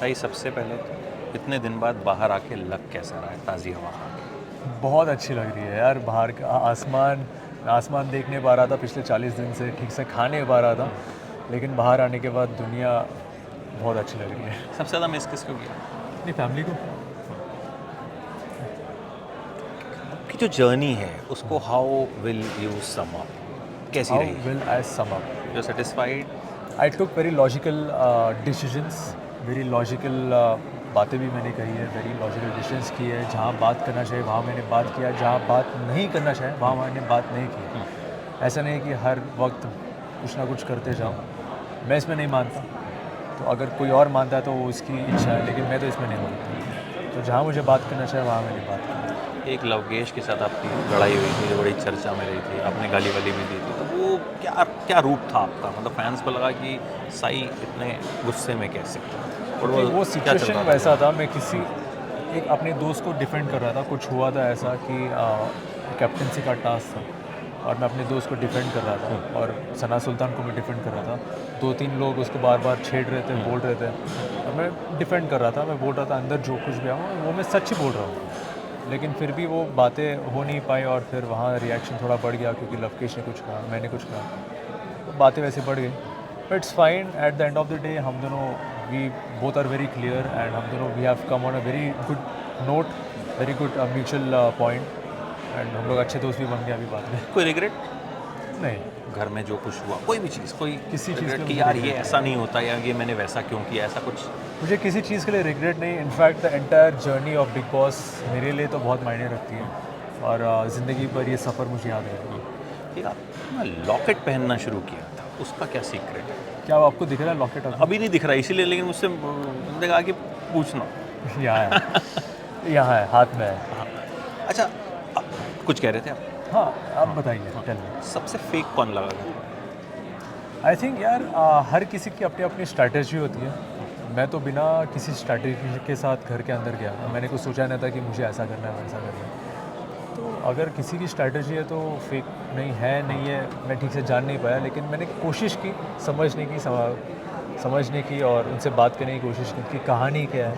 सही, सबसे पहले तो इतने दिन बाद बाहर आके लग कैसा रहा है ताज़ी हवा खा के? बहुत अच्छी लग रही है यार। बाहर का आसमान, आसमान देख नहीं पा रहा था पिछले 40 दिन से, ठीक से खा नहीं पा रहा था, लेकिन बाहर आने के बाद दुनिया बहुत अच्छी लग रही है। सबसे ज़्यादा मिस किसको किया? अपनी फैमिली को। आपकी जो जर्नी है उसको how will you sum up? कैसी हाउ रही? Will I sum up? You satisfied? I took very logical decisions, very logical बातें भी मैंने कही है, वेरी लॉजिकल डिसीजंस की है। जहाँ बात करना चाहिए वहाँ मैंने बात किया, जहाँ बात नहीं करना चाहिए वहाँ मैंने बात नहीं की। ऐसा नहीं कि हर वक्त कुछ ना कुछ करते जाओ, मैं इसमें नहीं मानता। तो अगर कोई और मानता है तो वो उसकी इच्छा है, लेकिन मैं तो इसमें नहीं मानता। तो जहाँ मुझे बात करना चाहिए वहाँ मैंने बात की। एक लवकेश के साथ आपकी लड़ाई हुई थी जो बड़ी चर्चा में रही थी, आपने गाली वाली भी दी थी, तो वो क्या क्या रूप था आपका? मतलब फैंस को लगा कि साई इतने गुस्से में कैसे? और वो क्या चल सिचुएशन रहा था? वैसा था, मैं किसी एक अपने दोस्त को डिफेंड कर रहा था। कुछ हुआ था ऐसा कि कैप्टनसी का टास्क था और मैं अपने दोस्त को डिफेंड कर रहा था और सना सुल्तान को मैं डिफेंड कर रहा था। 2-3 लोग उसको बार बार छेड़ रहे थे, बोल रहे थे और मैं डिफेंड कर रहा था। मैं बोल रहा था अंदर जो कुछ भी आऊँ वो मैं सच ही बोल रहा हूँ, लेकिन फिर भी वो बातें हो नहीं पाई और फिर वहाँ रिएक्शन थोड़ा बढ़ गया क्योंकि लवकेश ने कुछ कहा, मैंने कुछ कहा, तो बातें वैसे बढ़ गई। But it's fine, at the end of the day हम दोनों we both are very clear and हम दोनों we have come on a very good note, very good mutual point and हम लोग अच्छे दोस्त भी बन गए अभी बाद में। कोई रिग्रेट? नहीं, घर में जो कुछ हुआ, कोई भी चीज़, कोई किसी चीज़ regret का कि मुझे यार regret ये नहीं। ऐसा नहीं होता या ये मैंने वैसा क्यों किया, ऐसा कुछ? मुझे किसी चीज़ के लिए रिग्रेट नहीं। In fact the entire journey of big boss मेरे लिए तो बहुत मायने रखती है और ज़िंदगी भर ये सफ़र मुझे याद रहेगा। ठीक, आपने लॉकेट पहनना शुरू किया था, उसका क्या सीक्रेट है? क्या वो आपको दिख रहा है लॉकेट? अभी नहीं दिख रहा इसीलिए, लेकिन मुझसे मैंने कहा कि पूछना। यहाँ है, यहाँ है, हाथ में है। हाँ, अच्छा, कुछ कह रहे थे आप? हाँ, आप बताइए, चलिए। सबसे फेक कौन लगा था? आई थिंक यार हर किसी की अपनी अपनी स्ट्रैटेजी होती है। मैं तो बिना किसी स्ट्रैटेजी के साथ घर के अंदर गया, मैंने कुछ सोचा नहीं था कि मुझे ऐसा करना है वैसा करना है। तो अगर किसी की स्ट्रैटेजी है तो फेक नहीं है, मैं ठीक से जान नहीं पाया, लेकिन मैंने कोशिश की समझने की और उनसे बात करने की कोशिश की कि कहानी क्या है,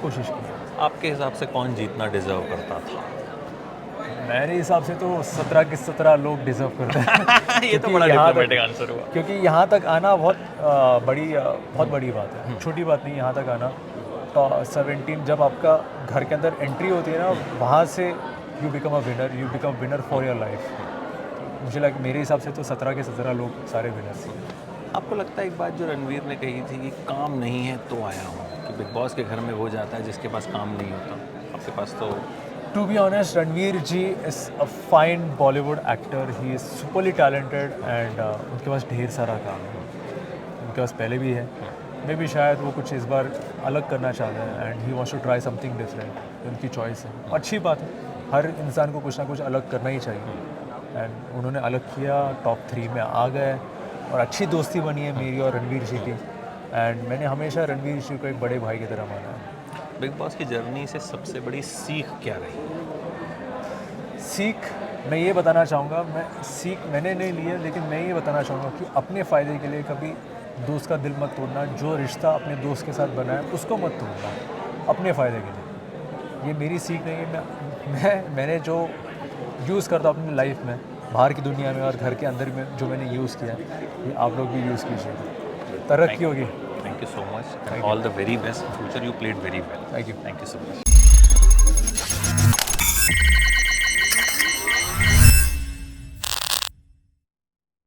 कोशिश की। आपके हिसाब से कौन जीतना डिजर्व करता था? मेरे हिसाब से तो 17 के 17 लोग डिजर्व करते हैं। ये तो क्योंकि बड़ा यहाँ डिप्लोमेटिक आंसर हुआ। क्योंकि यहाँ तक आना बहुत बड़ी बात है, छोटी बात नहीं यहाँ तक आना। तो 17 जब आपका घर के अंदर एंट्री होती है ना, वहाँ से you become a winner for your life. मुझे लगा मेरे हिसाब से तो 17 के 17 लोग सारे विनर्स हैं। आपको लगता है एक बात जो रणवीर ने कही थी कि काम नहीं है तो आया हूँ, कि बिग बॉस के घर में वो जाता है जिसके पास काम नहीं होता, आपके पास तो? To be honest, Ranveer ji is a fine Bollywood actor, he is superly talented and उनके पास ढेर सारा काम है, उनके पास पहले भी है। मे भी शायद वो कुछ इस बार अलग करना चाहते हैं and he wants to try something different, उनकी चॉइस है, अच्छी बात है। हर इंसान को कुछ ना कुछ अलग करना ही चाहिए एंड उन्होंने अलग किया, टॉप 3 में आ गए और अच्छी दोस्ती बनी है मेरी और रणवीर जी की एंड मैंने हमेशा रणवीर जी को एक बड़े भाई की तरह माना है। बिग बॉस की जर्नी से सबसे बड़ी सीख क्या रही? सीख मैं ये बताना चाहूँगा, मैंने नहीं लिया, लेकिन मैं ये बताना चाहूँगा कि अपने फ़ायदे के लिए कभी दोस्त का दिल मत तोड़ना। जो रिश्ता अपने दोस्त के साथ बना है उसको मत तोड़ना अपने फ़ायदे के लिए। ये मेरी सीख नहीं है। मैंने जो यूज़ करता हूँ अपनी लाइफ में, बाहर की दुनिया में और घर के अंदर में जो मैंने यूज़ किया, ये आप लोग भी यूज़ कीजिए, तरक्की होगी। Thank you so much and all the very best. In future you played very well. Thank you. Thank you so much.